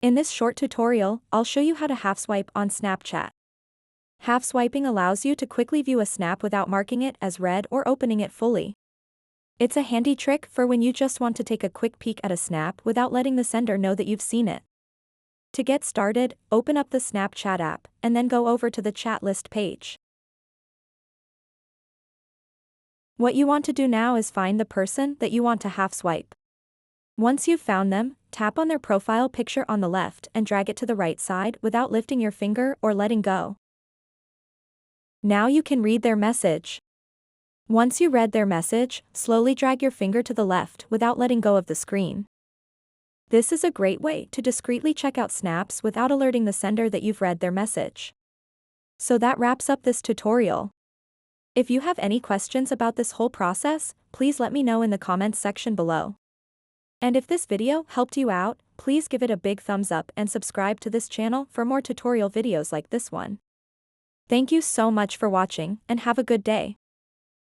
In this short tutorial, I'll show you how to half swipe on Snapchat. Half swiping allows you to quickly view a snap without marking it as read or opening it fully. It's a handy trick for when you just want to take a quick peek at a snap without letting the sender know that you've seen it. To get started, open up the Snapchat app and then go over to the chat list page. What you want to do now is find the person that you want to half swipe. Once you've found them, tap on their profile picture on the left and drag it to the right side without lifting your finger or letting go. Now you can read their message. Once you read their message, slowly drag your finger to the left without letting go of the screen. This is a great way to discreetly check out snaps without alerting the sender that you've read their message. So that wraps up this tutorial. If you have any questions about this whole process, please let me know in the comments section below. And if this video helped you out, please give it a big thumbs up and subscribe to this channel for more tutorial videos like this one. Thank you so much for watching and have a good day.